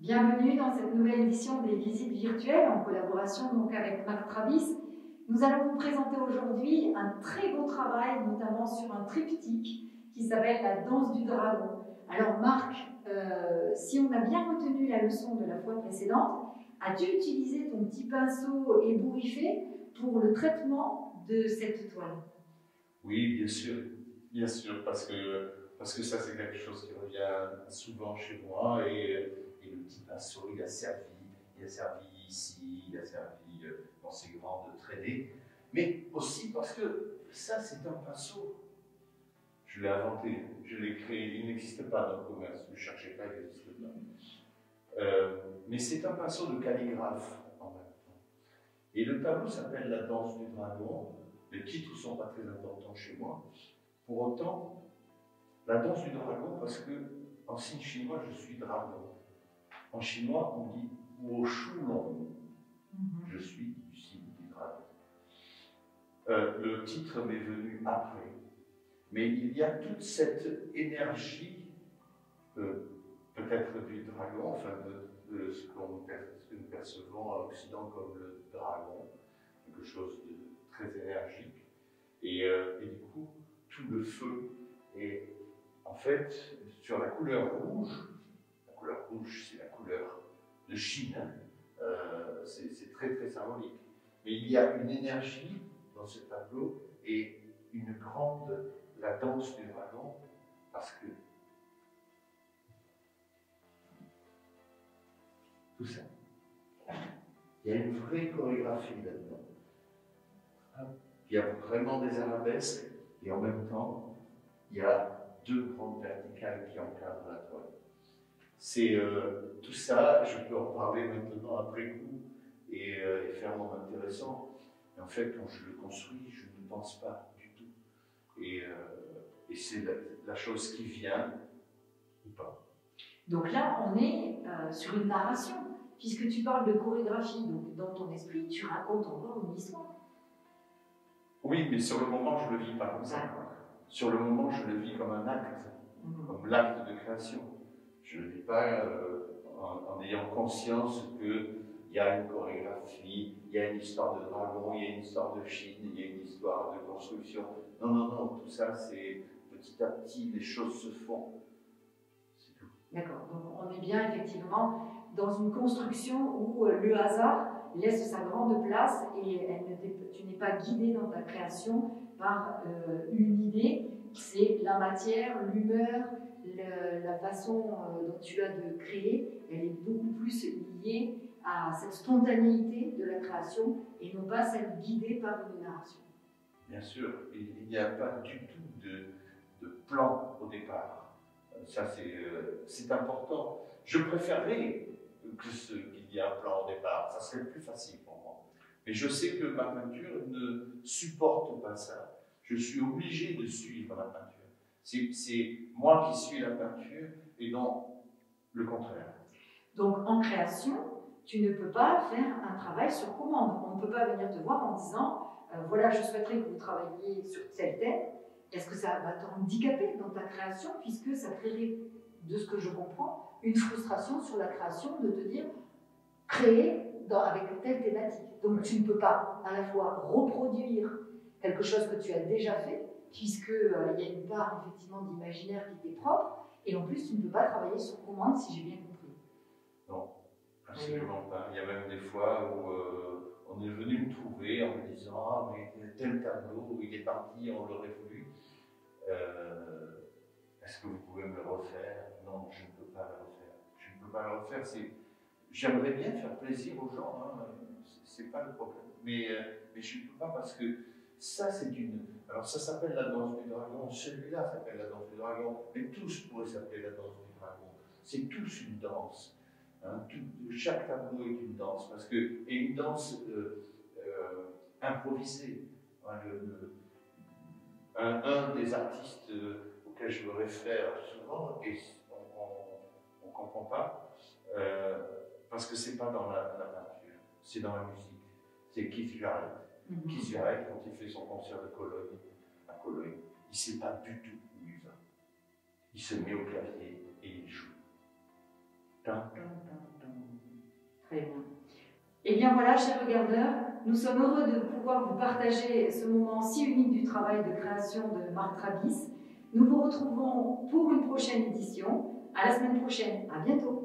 Bienvenue dans cette nouvelle édition des Visites virtuelles en collaboration donc avec Marc Travis. Nous allons vous présenter aujourd'hui un très beau travail, notamment sur un triptyque qui s'appelle la danse du dragon. Alors Marc, si on a bien retenu la leçon de la fois précédente, as-tu utilisé ton petit pinceau ébouriffé pour le traitement de cette toile? Oui, bien sûr, parce que ça c'est quelque chose qui revient souvent chez moi et le petit pinceau il a servi ici, il a servi dans ces grandes traînées, mais aussi parce que ça c'est un pinceau. Je l'ai inventé, je l'ai créé, il n'existe pas dans le commerce, ne cherchez pas, il n'existe pas. Mais c'est un pinceau de calligraphe en même temps. Et le tableau s'appelle La danse du dragon. Les titres ne sont pas très importants chez moi. Pour autant, la danse du dragon, parce que en signe chinois, je suis dragon. En chinois, on dit Wo Shu Long. Je suis du signe du dragon. Le titre m'est venu après. Mais il y a toute cette énergie, peut-être du dragon, enfin de ce que nous percevons à l'Occident comme le dragon, quelque chose de très énergique. Et du coup, tout le feu est en fait sur la couleur rouge. La couleur rouge, c'est la couleur de Chine. C'est très très symbolique. Mais il y a une énergie dans ce tableau et une grande, la danse du dragon, parce que tout ça, il y a une vraie chorégraphie là-dedans. Il y a vraiment des arabesques et en même temps, il y a deux grandes verticales qui encadrent la toile. C'est tout ça, je peux en parler maintenant après coup et faire mon intéressant. Mais en fait, quand je le construis, je ne pense pas du tout. Et c'est la chose qui vient ou pas. Donc là, on est sur une narration, puisque tu parles de chorégraphie, donc dans ton esprit, tu racontes encore une histoire. Oui, mais sur le moment, je ne le vis pas comme ça. Sur le moment, je le vis comme un acte, comme l'acte de création. Je ne le vis pas en ayant conscience qu'il y a une chorégraphie, il y a une histoire de dragon, il y a une histoire de Chine, il y a une histoire de construction. Non, non, non, tout ça, c'est petit à petit, les choses se font. C'est tout. D'accord, donc on est bien effectivement dans une construction où le hasard laisse sa grande place et tu n'es pas guidé dans ta création par une idée, c'est la matière, l'humeur, la façon dont tu as de créer, elle est beaucoup plus liée à cette spontanéité de la création et non pas celle guidée par une narration. Bien sûr, il n'y a pas du tout de plan au départ. Ça, c'est important. Je préférerais qu'il y ait un plan au départ, ça serait plus facile pour moi. Mais je sais que ma peinture ne supporte pas ça. Je suis obligé de suivre la peinture. C'est moi qui suis la peinture et non le contraire. Donc en création, tu ne peux pas faire un travail sur commande. On ne peut pas venir te voir en disant voilà, je souhaiterais que vous travailliez sur tel thème. Est-ce que ça va te handicaper dans ta création, puisque ça créerait, de ce que je comprends, une frustration sur la création de te dire créer avec telle thématique. Donc tu ne peux pas à la fois reproduire quelque chose que tu as déjà fait, puisqu'il y a une part effectivement d'imaginaire qui t'est propre, et en plus tu ne peux pas travailler sur commande, si j'ai bien compris. Non, absolument pas. Il y a même des fois où on est venu me trouver en me disant « Ah, mais tel tableau, il est parti, on l'aurait voulu. Est-ce que vous pouvez me le refaire ?» Non, je ne peux pas le refaire. Je ne peux pas le refaire. J'aimerais bien faire plaisir aux gens, hein. C'est pas le problème. Mais je ne peux pas parce que ça, c'est une... Alors ça s'appelle la danse du dragon, celui-là s'appelle la danse du dragon, mais tous pourraient s'appeler la danse du dragon. C'est tous une danse. Hein. Chaque tableau est une danse, et une danse improvisée. Hein, un des artistes auxquels je me réfère souvent, et on ne comprend pas, parce que ce n'est pas dans la peinture, c'est dans la musique. C'est Keith Jarrett. Keith Jarrett, quand il fait son concert de Cologne, à Cologne, il ne sait pas du tout où il va. Il se met au clavier et il joue. Tan, tan, tan, Et bien voilà, chers regardeurs, nous sommes heureux de pouvoir vous partager ce moment si unique du travail de création de Marc Travis. Nous vous retrouvons pour une prochaine édition. À la semaine prochaine. À bientôt.